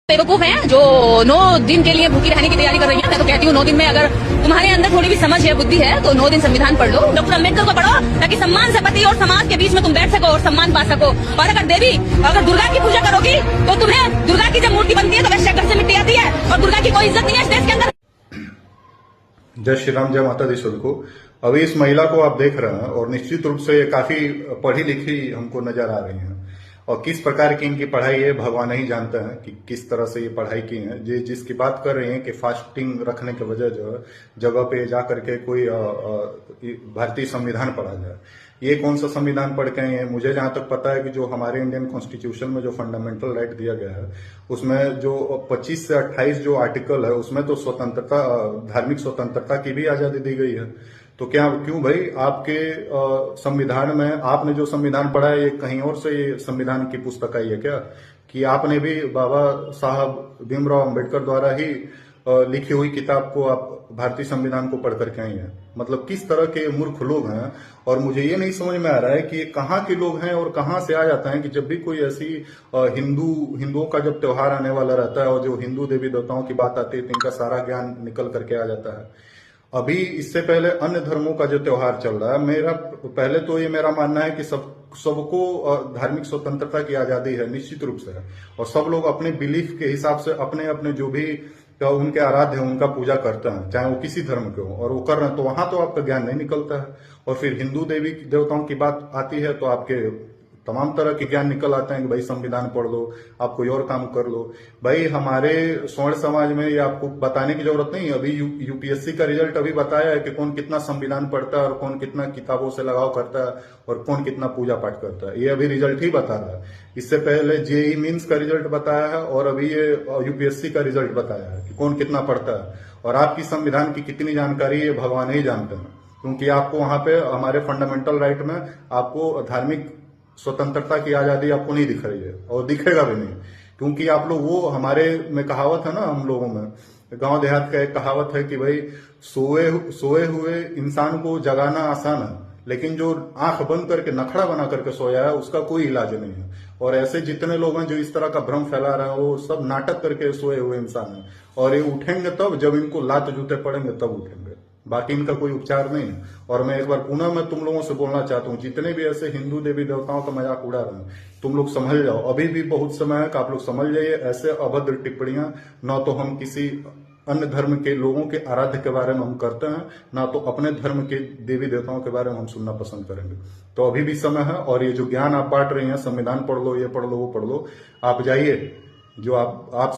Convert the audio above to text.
बेवकूफ हैं जो 9 दिन के लिए भूखी रहने की तैयारी कर रही हैं। मैं तो कहती हूँ 9 दिन में अगर तुम्हारे अंदर थोड़ी भी समझ है, बुद्धि है, तो 9 दिन संविधान पढ़ लो, डॉक्टर अम्बेडकर को पढ़ो, ताकि सम्मान से पति और समाज के बीच में तुम बैठ सको और सम्मान पा सको। और अगर देवी, अगर दुर्गा की पूजा करोगी तो तुम्हें दुर्गा की जब मूर्ति बनती है तो वैसे घर से मिट्टी आती है और दुर्गा की कोई इज्जत नहीं है इस देश के अंदर। जय श्री राम, जय माता दी सबको। अभी इस महिला को आप देख रहे हैं और निश्चित रूप से काफी पढ़ी लिखी हमको नजर आ रही हैं और किस प्रकार की इनकी पढ़ाई है भगवान ही जानते हैं कि किस तरह से ये पढ़ाई की है। ये जिसकी बात कर रहे हैं कि फास्टिंग रखने के वजह जो है जगह पे जा करके कोई भारतीय संविधान पढ़ा जाए, ये कौन सा संविधान पढ़ के हैं? मुझे जहां तक पता है कि जो हमारे इंडियन कॉन्स्टिट्यूशन में जो फंडामेंटल राइट दिया गया है उसमें जो 25 से 28 जो आर्टिकल है उसमें तो स्वतंत्रता, धार्मिक स्वतंत्रता की भी आजादी दी गई है। तो क्यों भाई आपके संविधान में आपने जो संविधान पढ़ा है ये कहीं और से ये संविधान की पुस्तक आई है क्या? कि आपने भी बाबा साहब भीमराव अंबेडकर द्वारा ही लिखी हुई किताब को आप भारतीय संविधान को पढ़ करके आई हैं? मतलब किस तरह के मूर्ख लोग हैं। और मुझे ये नहीं समझ में आ रहा है कि ये कहाँ के लोग हैं और कहाँ से आ जाता है कि जब भी कोई ऐसी हिंदुओं का जब त्योहार आने वाला रहता है और जो हिंदू देवी देवताओं की बात आती है तो इनका सारा ज्ञान निकल करके आ जाता है। अभी इससे पहले अन्य धर्मों का जो त्योहार चल रहा है, पहले तो ये मेरा मानना है कि सबको धार्मिक स्वतंत्रता की आजादी है निश्चित रूप से, और सब लोग अपने बिलीफ के हिसाब से अपने अपने जो भी उनके आराध्य हैं उनका पूजा करते हैं, चाहे वो किसी धर्म के हो, और वो कर रहे हैं तो वहां तो आपका ज्ञान नहीं निकलता है। और फिर हिंदू देवी देवताओं की बात आती है तो आपके तमाम तरह के ज्ञान निकल आते हैं कि भाई संविधान पढ़ लो, आप कोई और काम कर लो। भाई हमारे स्वर्ण समाज में ये आपको बताने की जरूरत नहीं। अभी यूपीएससी का रिजल्ट अभी बताया है कि कौन कितना संविधान पढ़ता है और कौन कितना किताबों से लगाव करता है और कौन कितना पूजा पाठ करता है, ये अभी रिजल्ट ही बता रहा है। इससे पहले जेई मीन्स का रिजल्ट बताया है और अभी ये यूपीएससी का रिजल्ट बताया है कि कौन कितना पढ़ता है। और आपकी संविधान की कितनी जानकारी है भगवान ही जानते हैं, क्योंकि आपको वहां पे हमारे फंडामेंटल राइट में आपको धार्मिक स्वतंत्रता की आजादी आपको नहीं दिख रही है और दिखेगा भी नहीं, क्योंकि आप लोग वो हमारे में कहावत है ना, हम लोगों में गांव देहात का एक कहावत है कि भाई सोए हुए इंसान को जगाना आसान है, लेकिन जो आंख बंद करके नखड़ा बना करके सोया है उसका कोई इलाज नहीं है। और ऐसे जितने लोग हैं जो इस तरह का भ्रम फैला रहे हैं वो सब नाटक करके सोए हुए इंसान हैं, और ये उठेंगे तब जब इनको लात जूते पड़ेंगे तब उठेंगे, बाकी इनका कोई उपचार नहीं है। और मैं एक बार पुनः मैं तुम लोगों से बोलना चाहता हूँ, जितने भी ऐसे हिंदू देवी देवताओं का मजाक उड़ा रहे हैं तुम लोग समझ जाओ, अभी भी बहुत समय है कि आप लोग समझ जाइए। ऐसे अभद्र टिप्पणियां न तो हम किसी अन्य धर्म के लोगों के आराध्य के बारे में हम करते हैं, ना तो अपने धर्म के देवी देवताओं के बारे में हम सुनना पसंद करेंगे। तो अभी भी समय है, और ये जो ज्ञान आप बांट रही हैं, संविधान पढ़ लो, ये पढ़ लो, वो पढ़ लो, आप जाइए जो आप